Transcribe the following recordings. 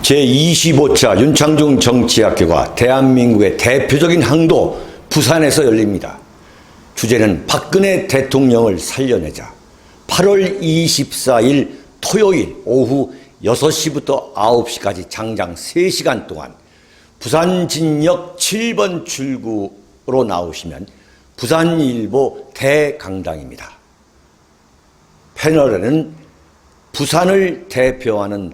제25차 윤창중 정치학교가 대한민국의 대표적인 항도 부산에서 열립니다. 주제는 박근혜 대통령을 살려내자. 8월 24일 토요일 오후 6시부터 9시까지 장장 3시간 동안 부산진역 7번 출구로 나오시면 부산일보 대강당입니다. 패널에는 부산을 대표하는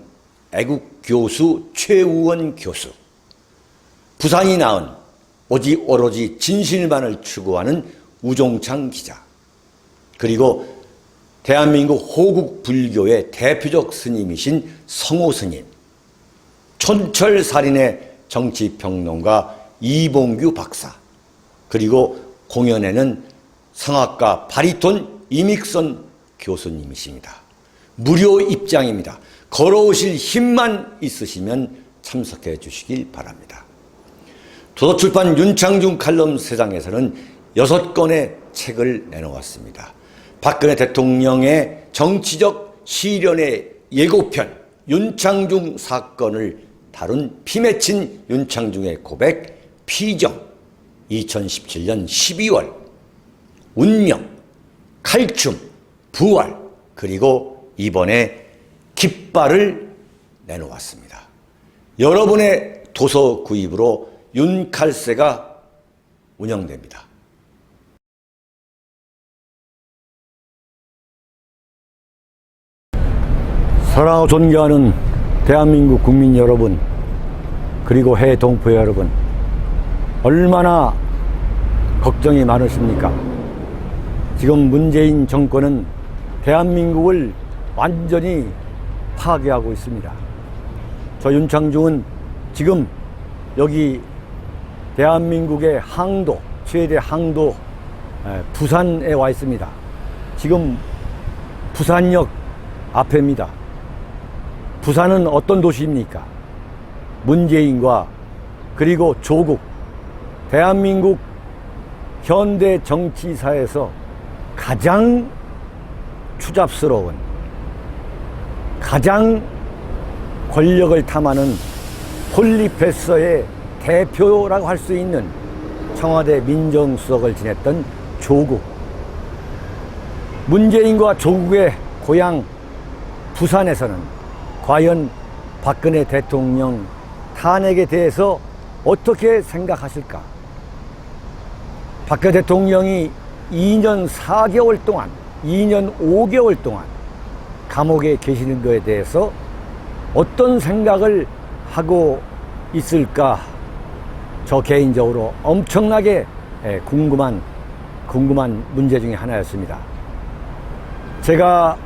애국교수 최우원 교수, 부산이 낳은 오로지 진실만을 추구하는 우종창 기자, 그리고 대한민국 호국 불교의 대표적 스님이신 성호 스님, 촌철살인의 정치평론가 이봉규 박사, 그리고 공연에는 성악가 바리톤 이믹선 교수님이십니다. 무료 입장입니다. 걸어오실 힘만 있으시면 참석해 주시길 바랍니다. 도서출판 윤창중 칼럼 세상에서는 6권의 책을 내놓았습니다. 박근혜 대통령의 정치적 시련의 예고편 윤창중 사건을 다룬 피 맺힌 윤창중의 고백 피정, 2017년 12월, 운명, 칼춤, 부활, 그리고 이번에 깃발을 내놓았습니다. 여러분의 도서 구입으로 윤칼세가 운영됩니다. 사랑하고 존경하는 대한민국 국민 여러분, 그리고 해외 동포 여러분, 얼마나 걱정이 많으십니까? 지금 문재인 정권은 대한민국을 완전히 파괴하고 있습니다. 저 윤창중은 지금 여기 대한민국의 항도, 최대 항도 부산에 와 있습니다. 지금 부산역 앞입니다. 부산은 어떤 도시입니까? 문재인과 그리고 조국, 대한민국 현대 정치사에서 가장 추잡스러운, 가장 권력을 탐하는 폴리페서의 대표라고 할 수 있는 청와대 민정수석을 지냈던 조국, 문재인과 조국의 고향 부산에서는 과연 박근혜 대통령 탄핵에 대해서 어떻게 생각하실까? 박근혜 대통령이 2년 4개월 동안, 2년 5개월 동안 감옥에 계시는 것에 대해서 어떤 생각을 하고 있을까? 저 개인적으로 엄청나게 궁금한 문제 중에 하나였습니다. 제가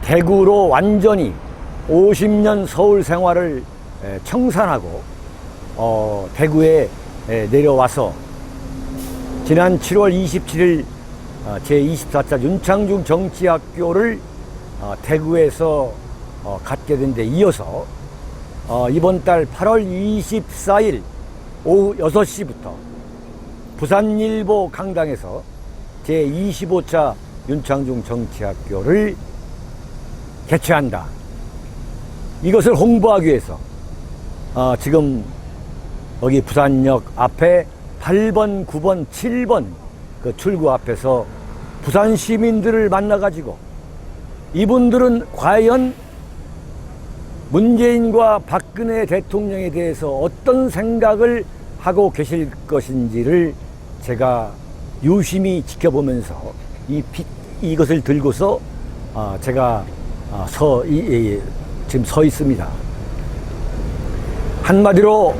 대구로 완전히 50년 서울 생활을 청산하고 대구에 내려와서 지난 7월 27일 제24차 윤창중 정치학교를 대구에서 갖게 된 데 이어서 이번 달 8월 24일 오후 6시부터 부산일보 강당에서 제25차 윤창중 정치학교를 개최한다. 이것을 홍보하기 위해서 지금 여기 부산역 앞에 8번, 9번, 7번 그 출구 앞에서 부산 시민들을 만나가지고 이분들은 과연 문재인과 박근혜 대통령에 대해서 어떤 생각을 하고 계실 것인지를 제가 유심히 지켜보면서 이것을 들고서 제가 지금 서 있습니다. 한마디로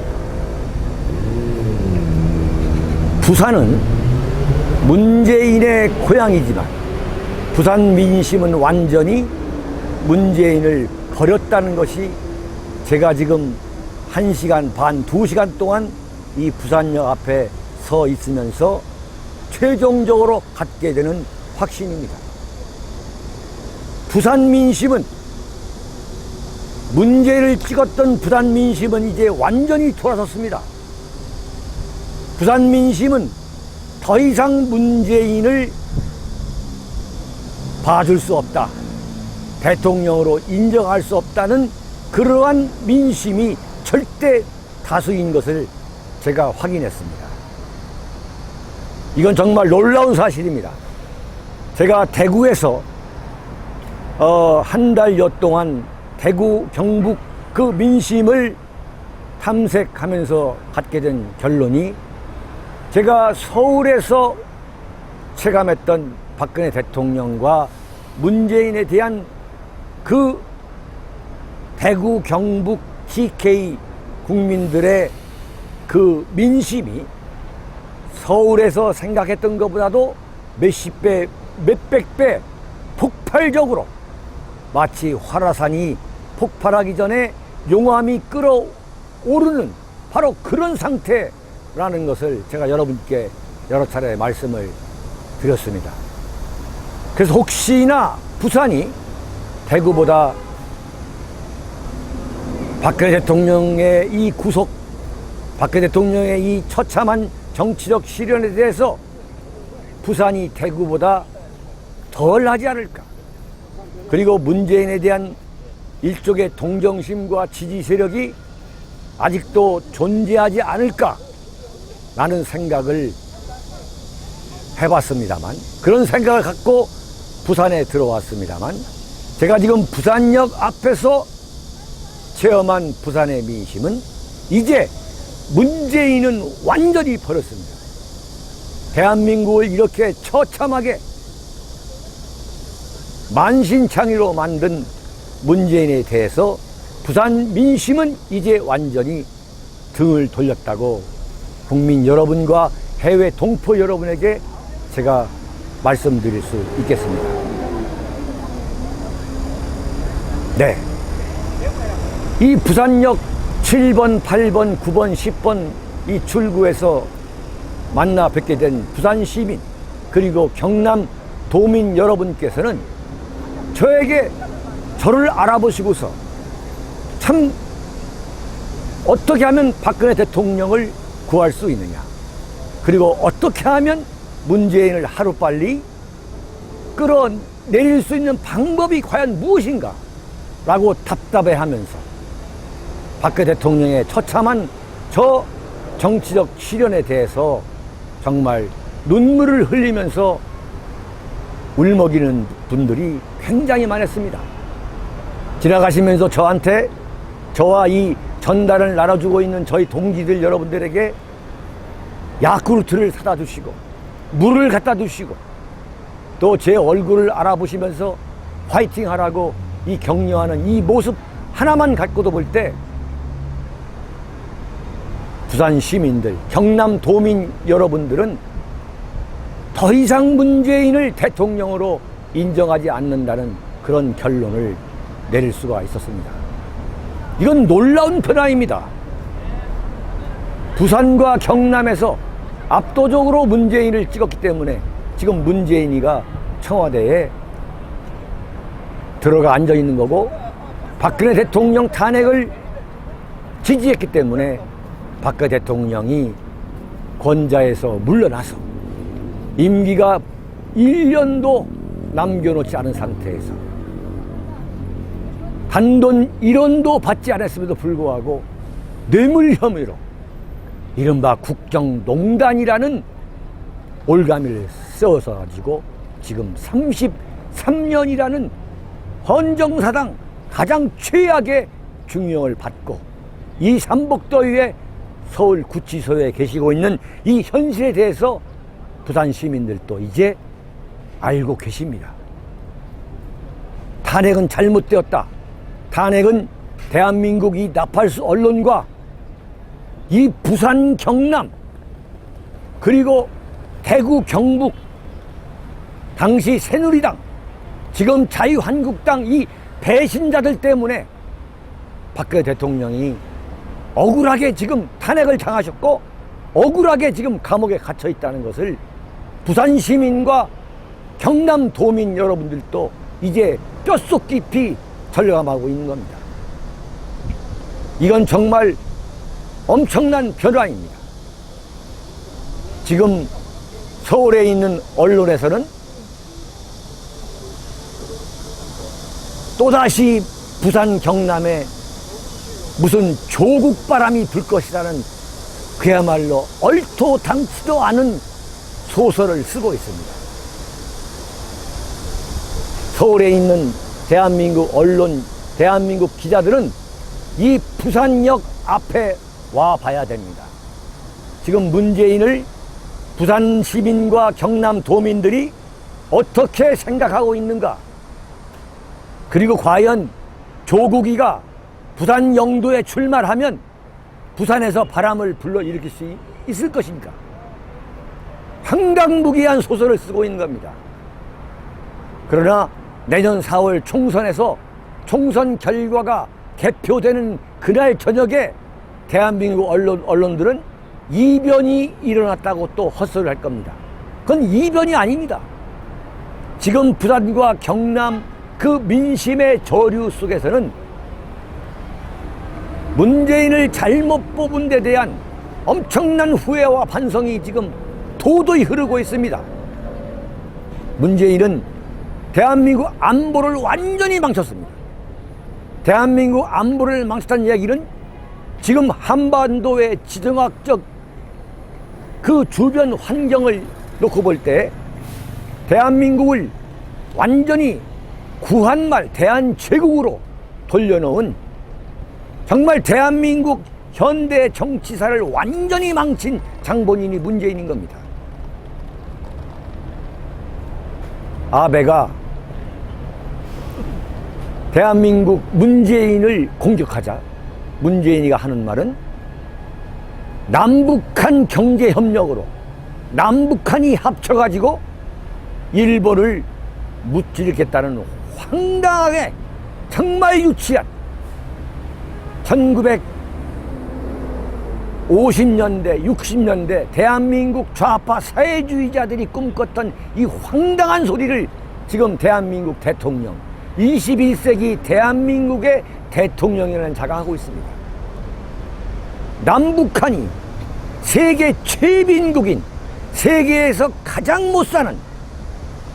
부산은 문재인의 고향이지만 부산 민심은 완전히 문재인을 버렸다는 것이 제가 지금 1시간 반, 2시간 동안 이 부산역 앞에 서 있으면서 최종적으로 갖게 되는 확신입니다. 부산 민심은, 문제를 찍었던 부산 민심은 이제 완전히 돌아섰습니다. 부산 민심은 더 이상 문재인을 봐줄 수 없다, 대통령으로 인정할 수 없다는 그러한 민심이 절대 다수인 것을 제가 확인했습니다. 이건 정말 놀라운 사실입니다. 제가 대구에서 한 달여 동안 대구 경북 그 민심을 탐색하면서 갖게 된 결론이, 제가 서울에서 체감했던 박근혜 대통령과 문재인에 대한 그 대구 경북 TK 국민들의 그 민심이 서울에서 생각했던 것보다도 몇십 배, 몇백 배 폭발적으로, 마치 화라산이 폭발하기 전에 용암이 끓어오르는 바로 그런 상태라는 것을 제가 여러분께 여러 차례 말씀을 드렸습니다. 그래서 혹시나 부산이 대구보다 박근혜 대통령의 이 구속, 박근혜 대통령의 이 처참한 정치적 시련에 대해서 부산이 대구보다 덜 하지 않을까, 그리고 문재인에 대한 일종의 동정심과 지지 세력이 아직도 존재하지 않을까 라는 생각을 해봤습니다만, 그런 생각을 갖고 부산에 들어왔습니다만, 제가 지금 부산역 앞에서 체험한 부산의 민심은 이제 문재인은 완전히 버렸습니다. 대한민국을 이렇게 처참하게 만신창이로 만든 문재인에 대해서 부산 민심은 이제 완전히 등을 돌렸다고 국민 여러분과 해외 동포 여러분에게 제가 말씀드릴 수 있겠습니다. 네. 이 부산역 7번, 8번, 9번, 10번 이 출구에서 만나 뵙게 된 부산 시민, 그리고 경남 도민 여러분께서는 저를 알아보시고서 참 어떻게 하면 박근혜 대통령을 구할 수 있느냐, 그리고 어떻게 하면 문재인을 하루빨리 끌어내릴 수 있는 방법이 과연 무엇인가 라고 답답해하면서 박근혜 대통령의 처참한 저 정치적 시련에 대해서 정말 눈물을 흘리면서 울먹이는 분들이 굉장히 많았습니다. 지나가시면서 저한테, 저와 이 전달을 나눠주고 있는 저희 동지들 여러분들에게 야쿠르트를 사다 주시고 물을 갖다 주시고 또 제 얼굴을 알아보시면서 화이팅 하라고 이 격려하는 이 모습 하나만 갖고도 볼 때 부산 시민들, 경남 도민 여러분들은 더 이상 문재인을 대통령으로 인정하지 않는다는 그런 결론을 내릴 수가 있었습니다. 이건 놀라운 변화입니다. 부산과 경남에서 압도적으로 문재인을 찍었기 때문에 지금 문재인이가 청와대에 들어가 앉아 있는 거고, 박근혜 대통령 탄핵을 지지했기 때문에 박근혜 대통령이 권좌에서 물러나서 임기가 1년도 남겨놓지 않은 상태에서 단돈 1원도 받지 않았음에도 불구하고 뇌물 혐의로 이른바 국정농단이라는 올가미를 세워서 가지고 지금 33년이라는 헌정사상 가장 최악의 중형을 받고 이 삼복더위에 서울 구치소에 계시고 있는 이 현실에 대해서 부산 시민들도 이제 알고 계십니다. 탄핵은 잘못되었다. 탄핵은 대한민국 이 나팔수 언론과 이 부산 경남 그리고 대구 경북 당시 새누리당 지금 자유한국당 이 배신자들 때문에 박근혜 대통령이 억울하게 지금 탄핵을 당하셨고 억울하게 지금 감옥에 갇혀 있다는 것을 부산 시민과 경남 도민 여러분들도 이제 뼛속 깊이 절감하고 있는 겁니다. 이건 정말 엄청난 변화입니다. 지금 서울에 있는 언론에서는 또다시 부산 경남의 무슨 조국 바람이 불 것이라는 그야말로 얼토당치도 않은 소설을 쓰고 있습니다. 서울에 있는 대한민국 언론, 대한민국 기자들은 이 부산역 앞에 와 봐야 됩니다. 지금 문재인을 부산 시민과 경남 도민들이 어떻게 생각하고 있는가? 그리고 과연 조국이가 부산 영도에 출마하면 부산에서 바람을 불러일으킬 수 있을 것인가? 황당무계한 소설을 쓰고 있는 겁니다. 그러나 내년 4월 총선에서 총선 결과가 개표되는 그날 저녁에 대한민국 언론들은 이변이 일어났다고 또 헛소리를 할 겁니다. 그건 이변이 아닙니다. 지금 부산과 경남 그 민심의 저류 속에서는 문재인을 잘못 뽑은 데 대한 엄청난 후회와 반성이 지금 도도히 흐르고 있습니다. 문재인은 대한민국 안보를 완전히 망쳤습니다. 대한민국 안보를 망쳤다는 이야기는 지금 한반도의 지정학적 그 주변 환경을 놓고 볼 때 대한민국을 완전히 구한말 대한제국으로 돌려놓은 정말 대한민국 현대 정치사를 완전히 망친 장본인이 문재인인 겁니다. 아베가 대한민국 문재인을 공격하자 문재인이가 하는 말은 남북한 경제협력으로 남북한이 합쳐가지고 일본을 무찌르겠다는 황당하게 정말 유치한 1950년대 60년대 대한민국 좌파 사회주의자들이 꿈꿨던 이 황당한 소리를 지금 대한민국 대통령 21세기 대한민국의 대통령이라는 자가 하고 있습니다. 남북한이 세계 최빈국인 세계에서 가장 못 사는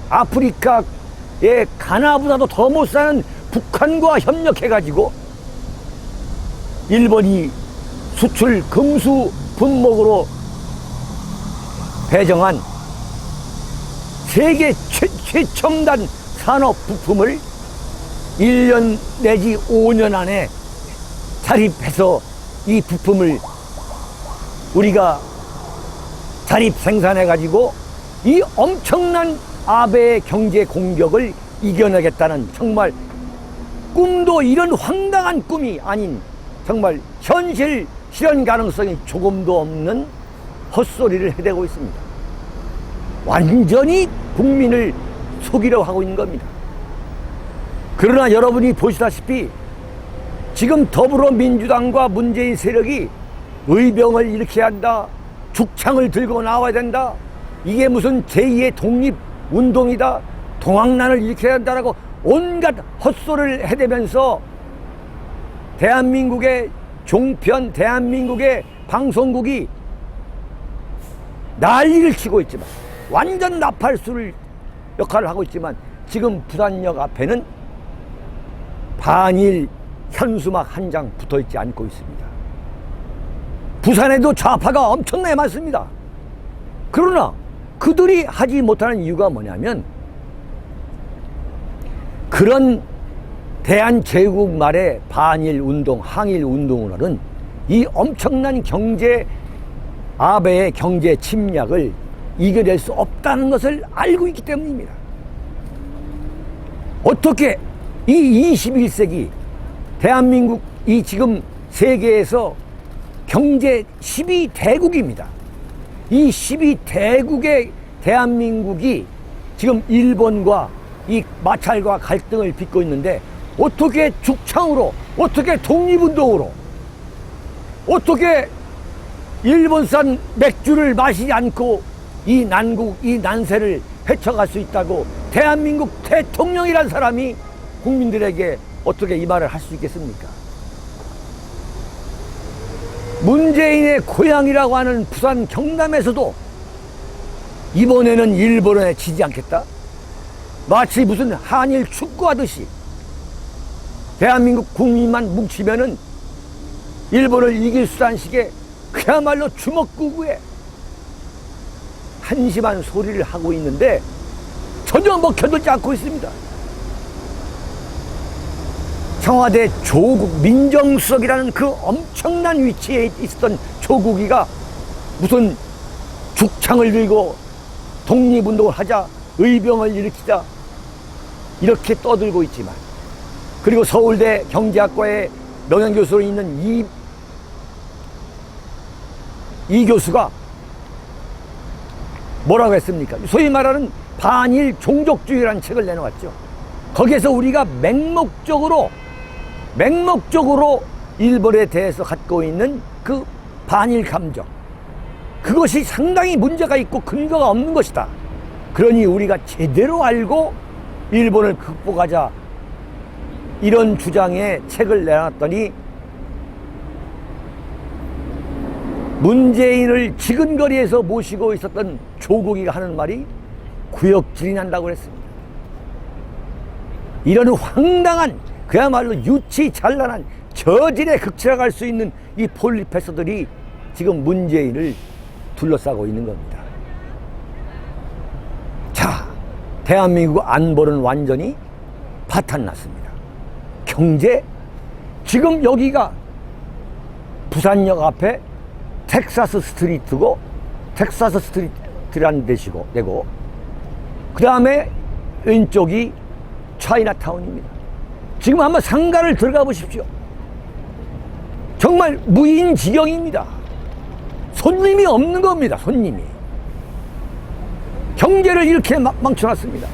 아프리카의 가나보다도 더 못 사는 북한과 협력해가지고 일본이 수출 금수 분목으로 배정한 세계 최첨단 산업 부품을 1년 내지 5년 안에 자립해서 이 부품을 우리가 자립 생산해가지고 이 엄청난 아베의 경제 공격을 이겨내겠다는 정말 꿈도 이런 황당한 꿈이 아닌 정말 현실 실현 가능성이 조금도 없는 헛소리를 해대고 있습니다. 완전히 국민을 속이려 하고 있는 겁니다. 그러나 여러분이 보시다시피 지금 더불어민주당과 문재인 세력이 의병을 일으켜야 한다, 죽창을 들고 나와야 된다, 이게 무슨 제2의 독립운동이다, 동학난을 일으켜야 한다라고 온갖 헛소리를 해대면서 대한민국의 종편, 대한민국의 방송국이 난리를 치고 있지만 완전 나팔수를 역할을 하고 있지만 지금 부산역 앞에는 반일 현수막 한 장 붙어있지 않고 있습니다. 부산에도 좌파가 엄청나게 많습니다. 그러나 그들이 하지 못하는 이유가 뭐냐면 그런 대한제국 말의 반일운동, 항일운동으로는 이 엄청난 아베의 경제 침략을 이겨낼 수 없다는 것을 알고 있기 때문입니다. 어떻게 이 21세기 대한민국 이 지금 세계에서 경제 12대국입니다. 이 12대국의 대한민국이 지금 일본과 이 마찰과 갈등을 빚고 있는데 어떻게 죽창으로, 어떻게 독립운동으로, 어떻게 일본산 맥주를 마시지 않고 이 난국, 이 난세를 헤쳐갈 수 있다고 대한민국 대통령이란 사람이 국민들에게 어떻게 이 말을 할 수 있겠습니까? 문재인의 고향이라고 하는 부산 경남에서도 이번에는 일본에 지지 않겠다? 마치 무슨 한일 축구하듯이 대한민국 국민만 뭉치면은 일본을 이길 수단 식의 그야말로 주먹구구에 한심한 소리를 하고 있는데 전혀 먹혀들지 않고 있습니다. 청와대 조국 민정수석이라는 그 엄청난 위치에 있었던 조국이가 무슨 죽창을 들고 독립운동을 하자, 의병을 일으키자 이렇게 떠들고 있지만, 그리고 서울대 경제학과의 명예교수로 있는 이 교수가 뭐라고 했습니까? 소위 말하는 반일 종족주의라는 책을 내놓았죠. 거기에서 우리가 맹목적으로 일본에 대해서 갖고 있는 그 반일 감정, 그것이 상당히 문제가 있고 근거가 없는 것이다. 그러니 우리가 제대로 알고 일본을 극복하자, 이런 주장의 책을 내놨더니 문재인을 지근거리에서 모시고 있었던 조국이가 하는 말이 구역질이 난다고 그랬습니다. 이런 황당한, 그야말로 유치찬란한 저질에 극치라갈 수 있는 이 폴리페서들이 지금 문재인을 둘러싸고 있는 겁니다. 자, 대한민국 안보는 완전히 파탄났습니다. 경제, 지금 여기가 부산역 앞에 텍사스 스트리트고, 텍사스 스트리트라는 데고, 그 다음에 왼쪽이 차이나타운입니다. 지금 한번 상가를 들어가 보십시오. 정말 무인지경입니다. 손님이 없는 겁니다. 손님이. 경제를 이렇게 망쳐놨습니다.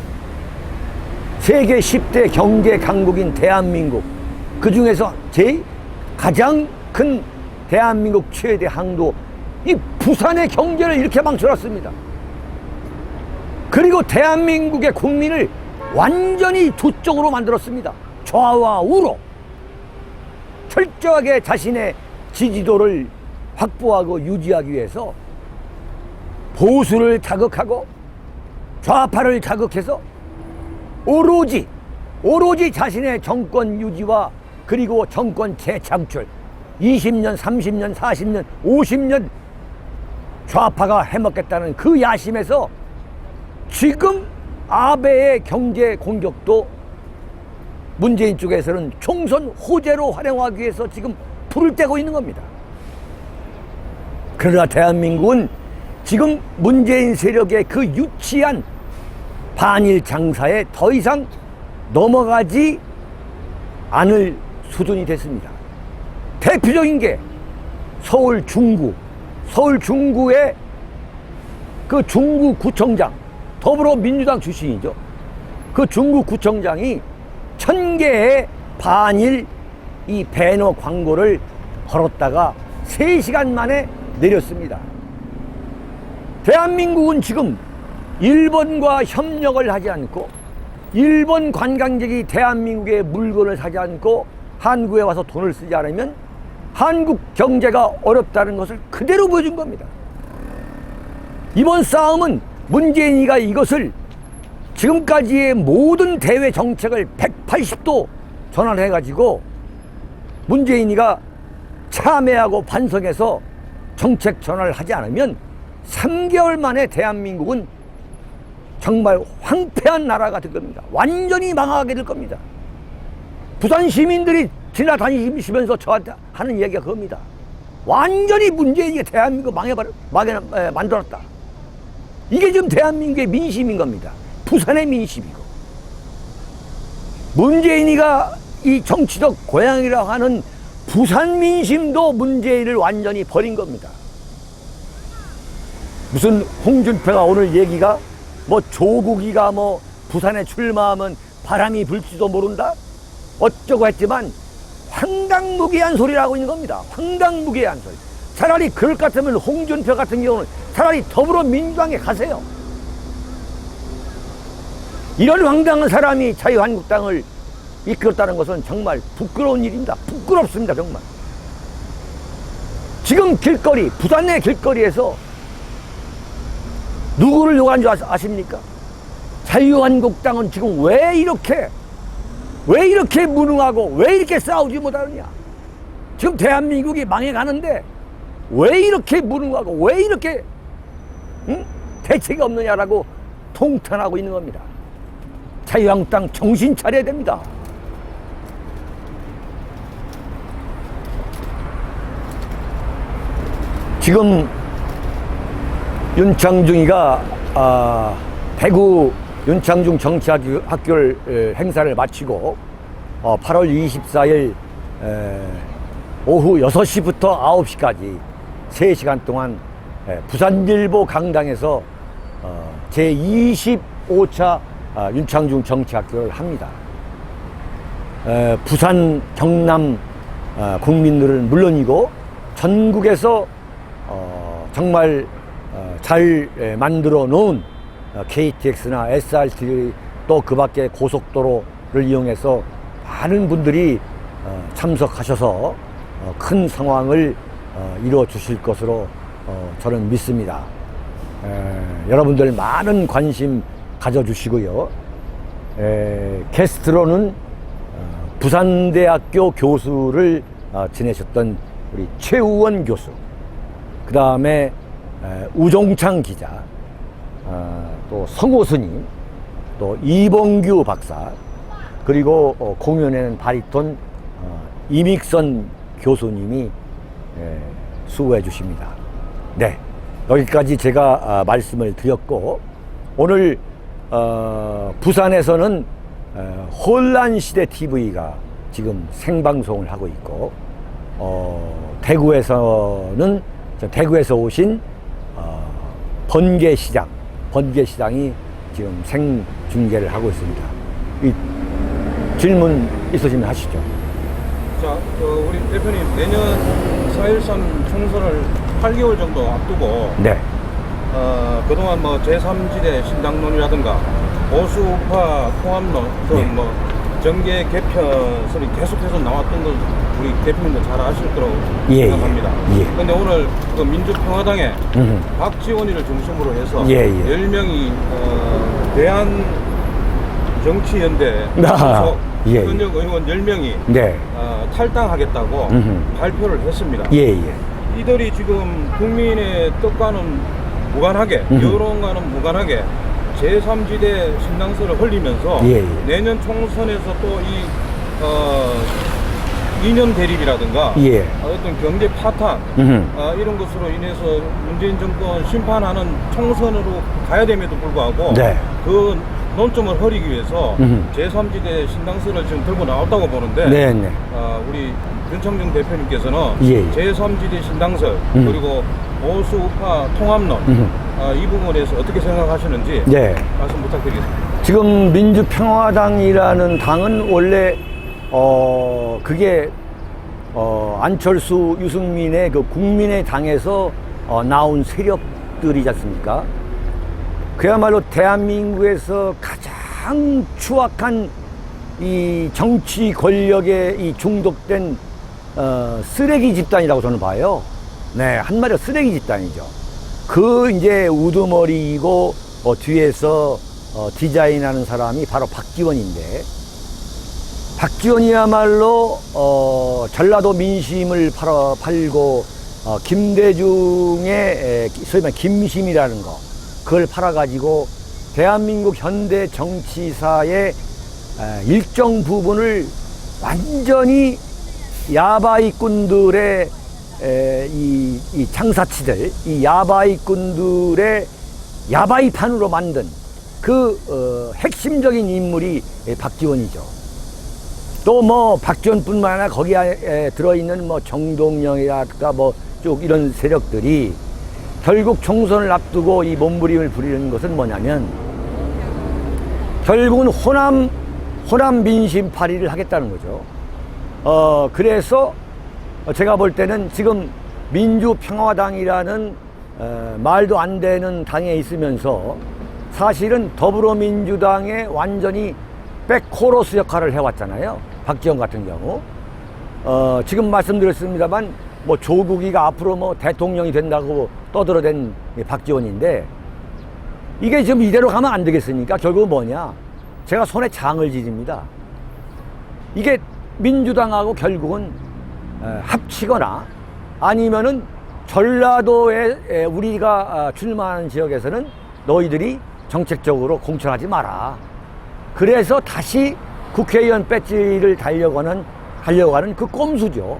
세계 10대 경제 강국인 대한민국, 그 중에서 가장 큰 대한민국 최대 항도 이 부산의 경제를 이렇게 망쳐놨습니다. 그리고 대한민국의 국민을 완전히 두 쪽으로 만들었습니다. 좌와 우로 철저하게 자신의 지지도를 확보하고 유지하기 위해서 보수를 자극하고 좌파를 자극해서 오로지 자신의 정권 유지와 그리고 정권 재창출, 20년, 30년, 40년, 50년 좌파가 해먹겠다는 그 야심에서 지금 아베의 경제 공격도 문재인 쪽에서는 총선 호재로 활용하기 위해서 지금 불을 떼고 있는 겁니다. 그러나 대한민국은 지금 문재인 세력의 그 유치한 반일 장사에 더 이상 넘어가지 않을 수준이 됐습니다. 대표적인 게 서울 중구의 그 중구구청장, 더불어민주당 출신이죠. 그 중구구청장이 1000개의 반일 이 배너 광고를 걸었다가 3시간 만에 내렸습니다. 대한민국은 지금 일본과 협력을 하지 않고, 일본 관광객이 대한민국의 물건을 사지 않고 한국에 와서 돈을 쓰지 않으면 한국 경제가 어렵다는 것을 그대로 보여준 겁니다. 이번 싸움은 문재인이가 이것을 지금까지의 모든 대외 정책을 180도 전환해가지고 문재인이가 참여하고 반성해서 정책 전환을 하지 않으면 3개월 만에 대한민국은 정말 황폐한 나라가 될 겁니다. 완전히 망하게 될 겁니다. 부산 시민들이 지나다니시면서 저한테 하는 얘기가 그겁니다. 완전히 문재인이 대한민국 만들었다. 이게 지금 대한민국의 민심인 겁니다. 부산의 민심이고, 문재인이가 이 정치적 고향이라고 하는 부산 민심도 문재인을 완전히 버린 겁니다. 무슨 홍준표가 오늘 얘기가 조국이가 부산에 출마하면 바람이 불지도 모른다? 어쩌고 했지만 황당무계한 소리를 하고 있는 겁니다. 황당무계한 소리. 차라리 그럴 것 같으면 홍준표 같은 경우는 차라리 더불어민주당에 가세요. 이런 황당한 사람이 자유한국당을 이끌었다는 것은 정말 부끄러운 일입니다. 부끄럽습니다. 정말. 지금 부산 내 길거리에서 누구를 욕한 줄 아십니까? 자유한국당은 지금 왜 이렇게 무능하고 왜 이렇게 싸우지 못하느냐? 지금 대한민국이 망해가는데 왜 이렇게 무능하고 왜 이렇게 대책이 없느냐라고 통탄하고 있는 겁니다. 자유한국당 정신 차려야 됩니다. 지금 윤창중이가 대구 윤창중 정치학교를 행사를 마치고 8월 24일 오후 6시부터 9시까지 3시간 동안 부산일보 강당에서 제25차 윤창중 정치학교를 합니다. 부산, 경남 국민들은 물론이고 전국에서 정말 잘 만들어 놓은 KTX나 SRT 또 그 밖에 고속도로를 이용해서 많은 분들이 참석하셔서 큰 상황을 이루어 주실 것으로 저는 믿습니다. 여러분들 많은 관심 가져주시고요. 게스트로는 부산대학교 교수를 지내셨던 우리 최우원 교수, 그 다음에 우종창 기자, 또 성호 스님, 또 이봉규 박사, 그리고 공연에는 바리톤 이믹선 교수님이 수고해 주십니다. 네, 여기까지 제가 말씀을 드렸고, 오늘 부산에서는 혼란시대 TV가 지금 생방송을 하고 있고, 대구에서는 대구에서 오신 번개시장이 지금 생중계를 하고 있습니다. 이 질문 있으시면 하시죠. 자, 우리 대표님, 내년 4.13 총선을 8개월 정도 앞두고, 네. 그동안 뭐 제3지대 신당론이라든가 보수우파 통합론, 네. 뭐 정계 개편설이 계속해서 나왔던 건 우리 대표님도 잘 아실 거라고 생각합니다. 그런데 오늘 그 민주평화당에 박지원이를 중심으로 해서 10명이 대한 정치연대 현역 의원 10명이 탈당하겠다고 발표를 했습니다. 이들이 지금 국민의 뜻과는 무관하게, 여론과는 무관하게 제3지대 신당설을 흘리면서 내년 총선에서 또 이념 대립이라든가 어떤 경제 파탄 이런 것으로 인해서 문재인 정권 심판하는 총선으로 가야 됨에도 불구하고 그 논점을 흐리기 위해서 제3지대 신당설을 지금 들고 나왔다고 보는데 우리 윤창중 대표님께서는 제3지대 신당설 그리고 보수 우파 통합론 이 부분에서 어떻게 생각하시는지 말씀 부탁드리겠습니다. 지금 민주평화당이라는 당은 원래 그게 안철수, 유승민의 그 국민의 당에서 나온 세력들이지 않습니까? 그야말로 대한민국에서 가장 추악한 이 정치 권력에 이 중독된 쓰레기 집단이라고 저는 봐요. 네, 한마디로 쓰레기 집단이죠. 그 이제 우두머리이고 뒤에서 디자인하는 사람이 바로 박지원인데, 박지원이야말로 전라도 민심을 팔고 김대중의 소위 말해 김심이라는 거, 그걸 팔아가지고 대한민국 현대 정치사의 일정 부분을 완전히 야바이꾼들의 이 장사치들, 이 야바이꾼들의 야바이판으로 만든 그 핵심적인 인물이 박지원이죠. 또 뭐 박지원뿐만 아니라 거기에 들어있는 뭐 정동영이랄까 뭐 쭉 이런 세력들이 결국 총선을 앞두고 이 몸부림을 부리는 것은 뭐냐면 결국은 호남 민심파리를 하겠다는 거죠. 그래서 제가 볼 때는 지금 민주평화당이라는 말도 안 되는 당에 있으면서 사실은 더불어민주당에 완전히 백코러스 역할을 해왔잖아요. 박지원 같은 경우. 지금 말씀드렸습니다만 뭐 조국이가 앞으로 뭐 대통령이 된다고 떠들어댄 박지원인데, 이게 지금 이대로 가면 안 되겠으니까 결국은 뭐냐, 제가 손에 장을 지집니다. 이게 민주당하고 결국은 합치거나 아니면은 전라도에 우리가 출마하는 지역에서는 너희들이 정책적으로 공천하지 마라. 그래서 다시 국회의원 배지를 달려고 하는 그 꼼수죠.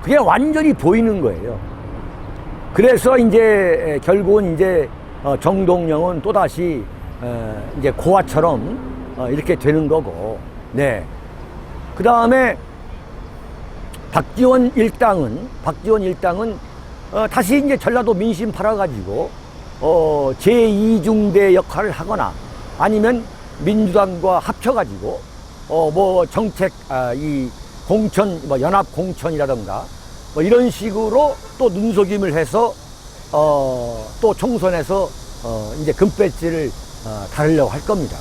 그게 완전히 보이는 거예요. 그래서 이제 결국은 이제 정동영은 또다시 이제 고아처럼 이렇게 되는 거고, 네. 그 다음에 박지원 일당은 다시 이제 전라도 민심 팔아가지고 제2중대 역할을 하거나 아니면 민주당과 합쳐가지고 뭐 정책 이 공천 뭐 연합 공천이라던가 뭐 이런 식으로 또 눈속임을 해서 또 총선에서 이제 금배지를 달으려고 할 겁니다.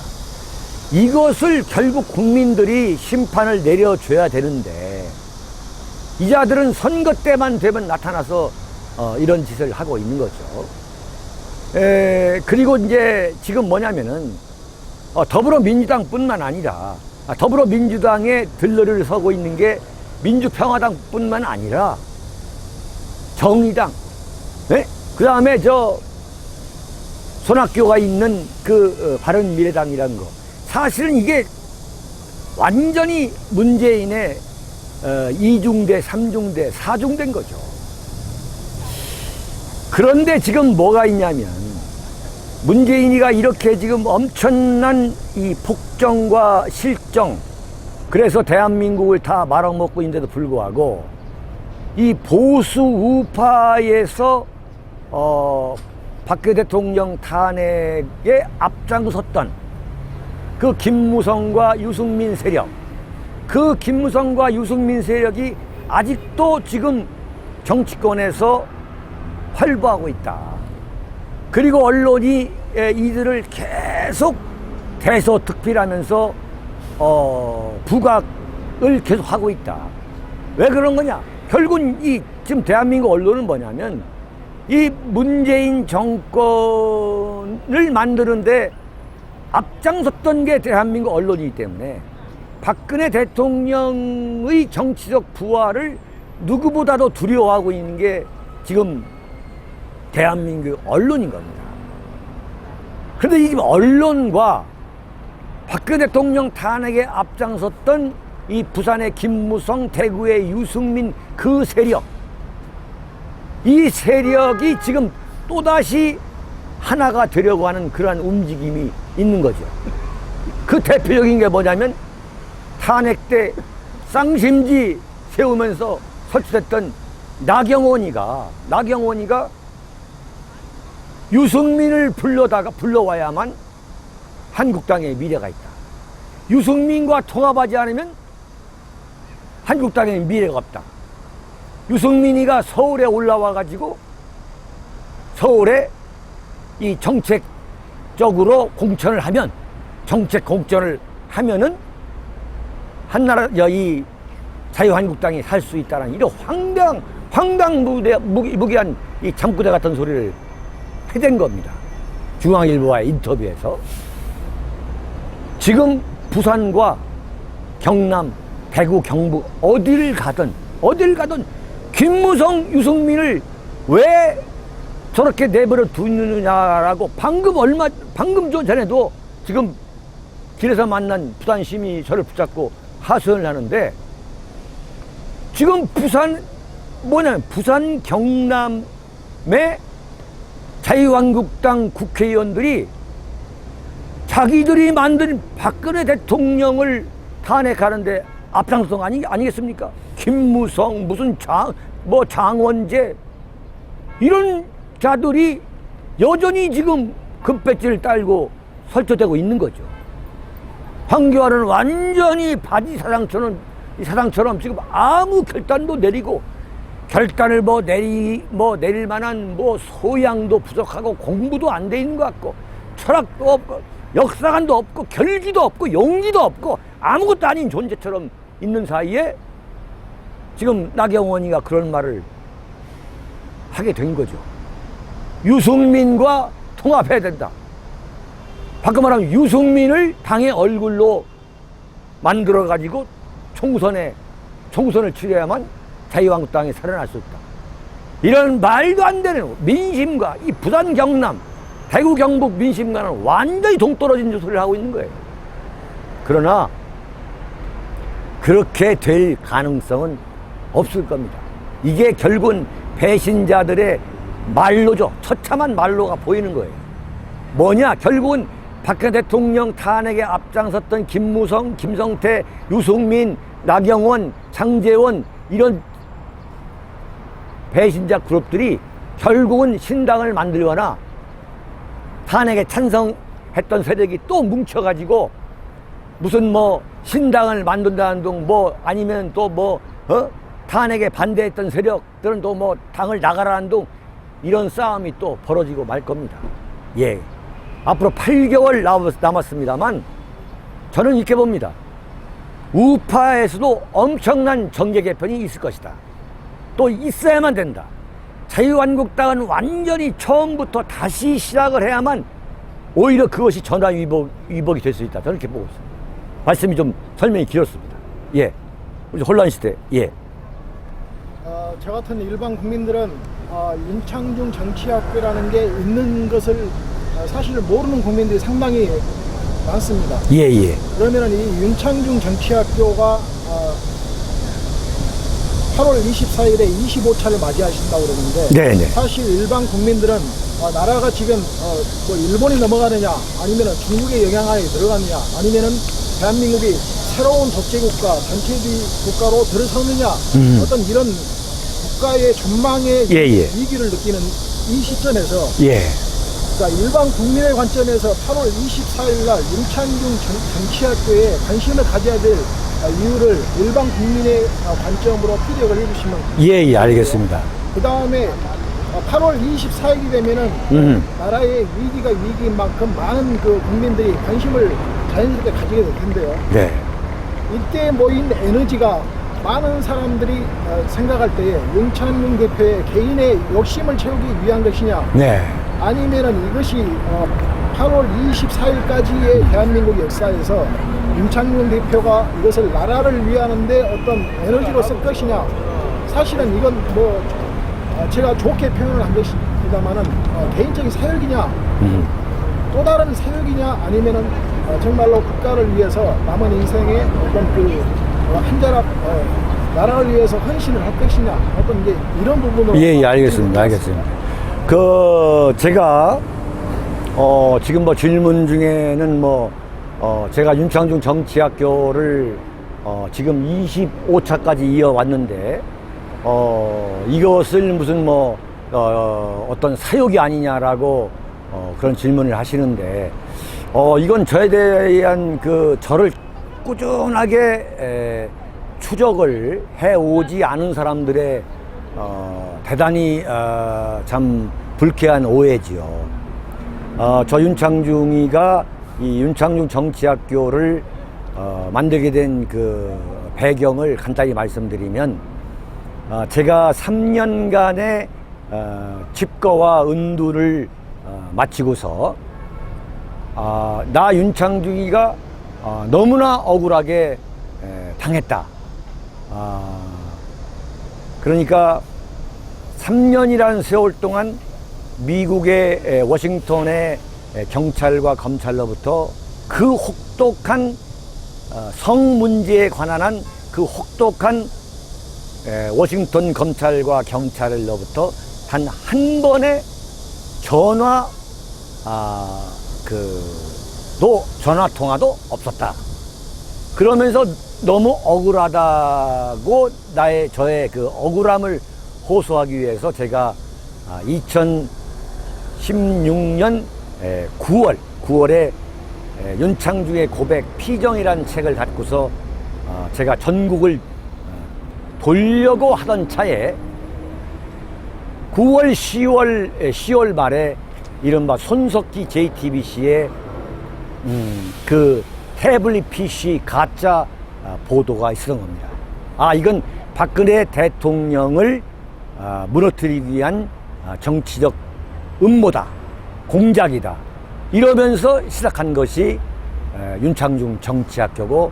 이것을 결국 국민들이 심판을 내려줘야 되는데 이 자들은 선거 때만 되면 나타나서 이런 짓을 하고 있는 거죠. 그리고 이제 지금 뭐냐면은 더불어민주당뿐만 아니라 더불어민주당의 들러리를 서고 있는 게 민주평화당뿐만 아니라 정의당, 네? 그 다음에 손학규가 있는 그 바른미래당이라는 거. 사실은 이게 완전히 문재인의 2중대, 3중대, 4중대인 거죠. 그런데 지금 뭐가 있냐면 문재인이가 이렇게 지금 엄청난 이 폭정과 실정, 그래서 대한민국을 다 말아먹고 있는데도 불구하고 이 보수 우파에서 박근혜 대통령 탄핵에 앞장섰던 그 김무성과 유승민 세력, 그 김무성과 유승민 세력이 아직도 지금 정치권에서 활보하고 있다. 그리고 언론이 이들을 계속 대서특필하면서 부각을 계속 하고 있다. 왜 그런 거냐? 결국은 지금 대한민국 언론은 뭐냐면 이 문재인 정권을 만드는데 앞장섰던 게 대한민국 언론이기 때문에 박근혜 대통령의 정치적 부활을 누구보다도 두려워하고 있는 게 지금 대한민국 언론인 겁니다. 그런데 이 언론과 박근혜 대통령 탄핵에 앞장섰던 이 부산의 김무성, 대구의 유승민 그 세력, 이 세력이 지금 또다시 하나가 되려고 하는 그러한 움직임이 있는 거죠. 그 대표적인 게 뭐냐면 탄핵 때 쌍심지 세우면서 설치됐던 나경원이가 유승민을 불러와야만 한국당의 미래가 있다. 유승민과 통합하지 않으면 한국당의 미래가 없다. 유승민이가 서울에 올라와가지고 서울에 이 정책적으로 공천을 하면, 정책 공천을 하면은 이 자유한국당이 살 수 있다는 이런 황당무계한 이 잠꾸대 같은 소리를 해댄 겁니다. 중앙일보와의 인터뷰에서. 지금 부산과 경남, 대구, 경북 어딜 가든 김무성, 유승민을 왜 저렇게 내버려 두느냐라고 방금 전에도 지금 길에서 만난 부산 시민이 저를 붙잡고 하소연을 하는데, 지금 부산 경남의 자유한국당 국회의원들이 자기들이 만든 박근혜 대통령을 탄핵하는데 앞장선 아니겠습니까? 김무성, 무슨 장원재, 이런 자들이 여전히 지금 금배지를 딸고 설치되고 있는 거죠. 황교안은 완전히 바지 사장처럼 지금 아무 결단도 내리고, 결단을 내릴 만한 소양도 부족하고 공부도 안 돼 있는 것 같고, 철학도 없고 역사관도 없고 결기도 없고 용기도 없고 아무것도 아닌 존재처럼 있는 사이에 지금 나경원이가 그런 말을 하게 된 거죠. 유승민과 통합해야 된다. 바꿔 말하면 유승민을 당의 얼굴로 만들어 가지고 총선을 치러야만 자유한국당이 살아날 수 없다. 이런 말도 안 되는 민심과 이 부산 경남 대구 경북 민심과는 완전히 동떨어진 소리를 하고 있는 거예요. 그러나 그렇게 될 가능성은 없을 겁니다. 이게 결국은 배신자들의 말로죠. 처참한 말로가 보이는 거예요. 뭐냐? 결국은 박근혜 대통령 탄핵에 앞장섰던 김무성, 김성태, 유승민, 나경원, 장제원 이런 배신자 그룹들이 결국은 신당을 만들거나 탄핵에 찬성했던 세력이 또 뭉쳐가지고 무슨 뭐 신당을 만든다는 둥 뭐 아니면 또 뭐 탄핵에 반대했던 세력들은 또 뭐 당을 나가라는 둥 이런 싸움이 또 벌어지고 말 겁니다. 예. 앞으로 8개월 남았습니다만 저는 이렇게 봅니다. 우파에서도 엄청난 정계 개편이 있을 것이다. 또 있어야만 된다. 자유한국당은 완전히 처음부터 다시 시작을 해야만 오히려 그것이 전화 위복이 될 수 있다. 저는 이렇게 보고 있습니다. 말씀이 좀 설명이 길었습니다. 예. 우리 혼란 시대. 예. 저 같은 일반 국민들은 윤창중 정치학교라는 게 있는 것을 사실 모르는 국민들이 상당히 많습니다. 예, 예. 그러면은 이 윤창중 정치학교가 8월 24일에 25차를 맞이하신다고 그러는데 네네. 사실 일반 국민들은 나라가 지금 뭐 일본이 넘어가느냐 아니면은 중국의 영향하에 들어가느냐 아니면은 대한민국이 새로운 독재국가 전체주의 국가로 들어서느냐 어떤 이런 국가의 전망의 위기를 느끼는 이 시점에서 그러니까 일반 국민의 관점에서 8월 24일 날 윤창중 정치학교에 관심을 가져야 될 이유를 일반 국민의 관점으로 피력을 해주시면 예, 알겠습니다. 그 다음에 8월 24일이 되면은 나라의 위기가 위기인 만큼 많은 그 국민들이 관심을 자연스럽게 가지게 될 텐데요. 네. 이때 모인 에너지가 많은 사람들이 생각할 때에 윤창중 대표의 개인의 욕심을 채우기 위한 것이냐, 네. 아니면은 이것이 8월 24일까지의 대한민국 역사에서 윤창중 대표가 이것을 나라를 위하는데 어떤 에너지로 쓸 것이냐. 사실은 이건 뭐 제가 좋게 표현을 한 것입니다만은 개인적인 사역이냐, 또 다른 사역이냐, 아니면은 정말로 국가를 위해서 남은 인생에 어떤 그 한 자락 나라를 위해서 헌신을 할 것이냐, 어떤 이제 이런 부분으로. 예, 알겠습니다. 알겠습니다. 제가 지금 뭐 질문 중에는 제가 윤창중 정치학교를 지금 25차까지 이어왔는데 이것을 무슨 어떤 사욕이 아니냐라고 그런 질문을 하시는데 이건 저에 대한 저를 꾸준하게 추적을 해오지 않은 사람들의 대단히 참 불쾌한 오해지요. 저 윤창중이가 이 윤창중 정치학교를 만들게 된 그 배경을 간단히 말씀드리면 제가 3년간의 집거와 은두를 마치고서 나 윤창중이가 너무나 억울하게 당했다. 그러니까 3년이라는 세월 동안 미국의 워싱턴의 경찰과 검찰로부터 그 혹독한 성 문제에 관한 그 혹독한 워싱턴 검찰과 경찰로부터 단 한 번의 전화 통화도 없었다. 그러면서 너무 억울하다고 저의 그 억울함을 호소하기 위해서 제가 2016년 9월에 윤창중의 고백 피정이라는 책을 갖고서 제가 전국을 돌려고 하던 차에 9월, 10월 말에 이른바 손석희 JTBC의 그 태블릿 PC 가짜 보도가 있었던 겁니다. 이건 박근혜 대통령을 무너뜨리기 위한 정치적 음모다, 공작이다, 이러면서 시작한 것이 윤창중 정치학교고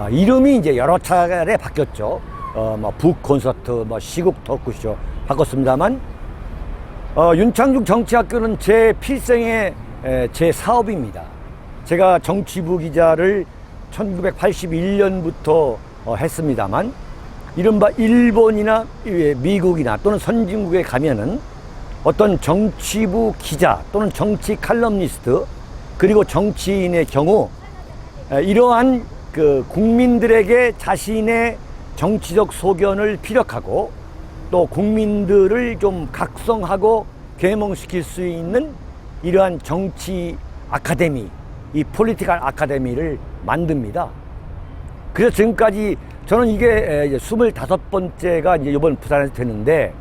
이름이 이제 여러 차례 바뀌었죠. 뭐 북 콘서트, 뭐 시국 토크쇼 바꿨습니다만, 윤창중 정치학교는 제 필생의 제 사업입니다. 제가 정치부 기자를 1981년부터 했습니다만, 이른바 일본이나 미국이나 또는 선진국에 가면은 어떤 정치부 기자 또는 정치 칼럼니스트 그리고 정치인의 경우 이러한 그 국민들에게 자신의 정치적 소견을 피력하고 또 국민들을 좀 각성하고 계몽시킬 수 있는 이러한 정치 아카데미, 이 폴리티컬 아카데미를 만듭니다. 그래서 지금까지 저는 이게 이제 25번째가 이제 이번 부산에서 됐는데,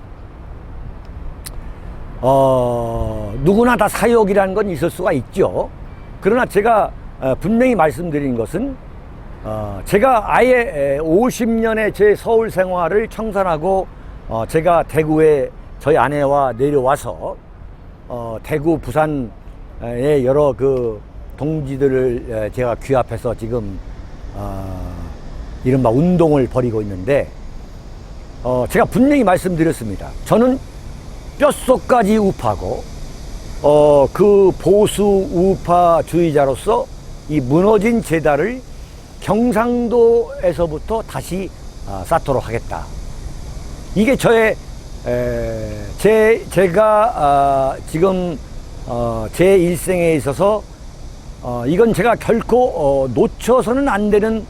누구나 다 사욕이라는 건 있을 수가 있죠. 그러나 제가 분명히 말씀드린 것은, 제가 아예 50년의 제 서울 생활을 청산하고, 제가 대구에 저희 아내와 내려와서, 대구, 부산의 여러 그 동지들을 제가 귀합해서 지금, 이른바 운동을 벌이고 있는데, 제가 분명히 말씀드렸습니다. 저는 뼛속까지 우파고, 그 보수 우파주의자로서 이 무너진 제다를 경상도에서부터 다시 쌓도록 하겠다. 이게 저의 제가 지금 제 일생에 있어서 이건 제가 결코 놓쳐서는 안 되는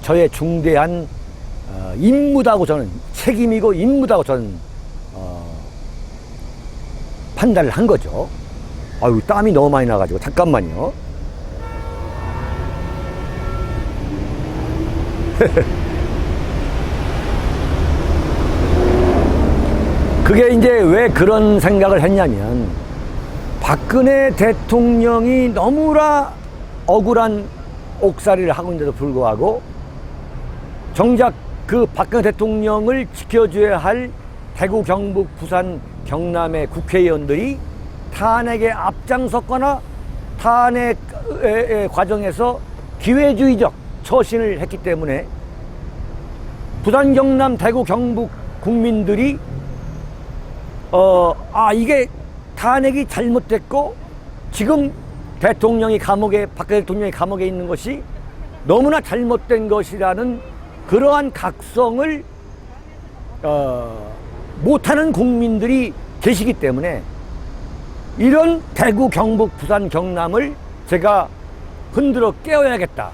저의 중대한 임무다고 저는, 책임이고 임무다고 저는 판단을 한 거죠. 아유, 땀이 너무 많이 나가지고 잠깐만요. 그게 이제 왜 그런 생각을 했냐면, 박근혜 대통령이 너무나 억울한 옥살이를 하고 있는데도 불구하고 정작 그 박근혜 대통령을 지켜줘야 할 대구, 경북, 부산, 경남의 국회의원들이 탄핵에 앞장섰거나 탄핵의 과정에서 기회주의적 처신을 했기 때문에 부산, 경남, 대구, 경북 국민들이 이게 탄핵이 잘못됐고 지금 박근혜 대통령이 감옥에 있는 것이 너무나 잘못된 것이라는 그러한 각성을 못하는 국민들이 계시기 때문에 이런 대구, 경북, 부산, 경남을 제가 흔들어 깨워야겠다,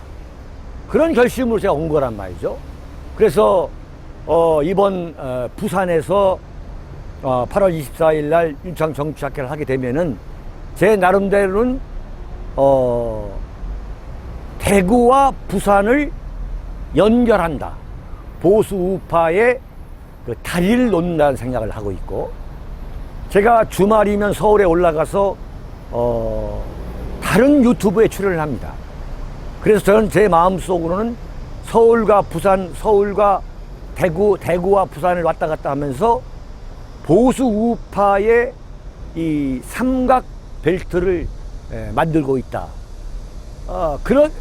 그런 결심으로 제가 온 거란 말이죠. 그래서 이번 부산에서 8월 24일 날 윤창 정치학회를 하게 되면은 제 나름대로는 대구와 부산을 연결한다, 보수 우파의 그 다리를 놓는다는 생각을 하고 있고, 제가 주말이면 서울에 올라가서 다른 유튜브에 출연을 합니다. 그래서 저는 제 마음속으로는 서울과 부산, 서울과 대구와 부산을 왔다 갔다 하면서 보수 우파의 이 삼각 벨트를 만들고 있다.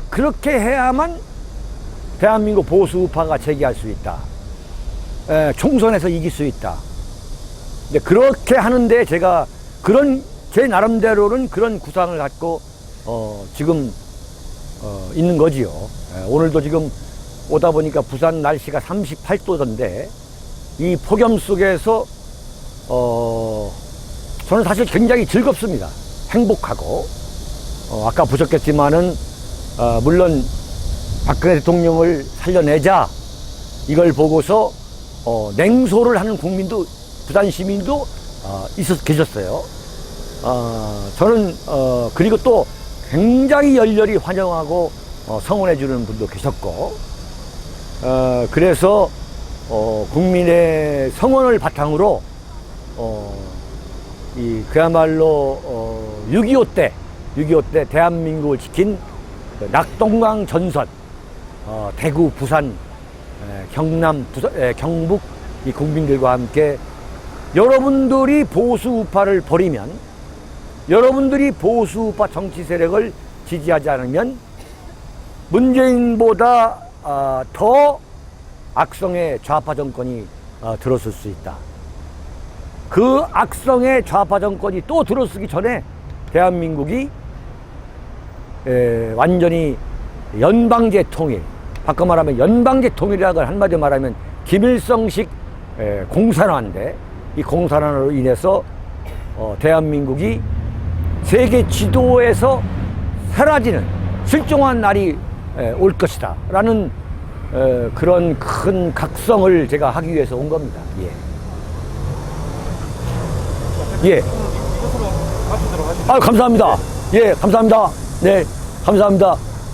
그렇게 해야만 대한민국 보수 우파가 재기할 수 있다. 총선에서 이길 수 있다. 근데 그렇게 하는데 제가 제 나름대로는 그런 구상을 갖고 지금 있는 거지요. 오늘도 지금 오다 보니까 부산 날씨가 38도던데 이 폭염 속에서 저는 사실 굉장히 즐겁습니다. 행복하고, 아까 보셨겠지만은 물론 박근혜 대통령을 살려내자 이걸 보고서 냉소를 하는 국민도, 부산 시민도 계셨어요. 저는 그리고 또 굉장히 열렬히 환영하고 성원해 주는 분도 계셨고, 그래서 국민의 성원을 바탕으로 그야말로 6.25 때 대한민국을 지킨 낙동강 전선, 대구, 부산, 경남, 경북 이 국민들과 함께 여러분들이 보수 우파를 버리면, 여러분들이 보수 우파 정치 세력을 지지하지 않으면 문재인보다 더 악성의 좌파 정권이 들어설 수 있다. 그 악성의 좌파 정권이 또 들어서기 전에 대한민국이 완전히 연방제 통일, 바꿔 말하면 연방제 통일이라고 한마디로 말하면 김일성식 공산화인데, 이 공산화로 인해서 대한민국이 세계 지도에서 사라지는 실종한 날이 올 것이다 라는 그런 큰 각성을 제가 하기 위해서 온 겁니다. 예. 이것으로 마치도록 하시죠. 감사합니다. 예, 감사합니다. 네, 감사합니다.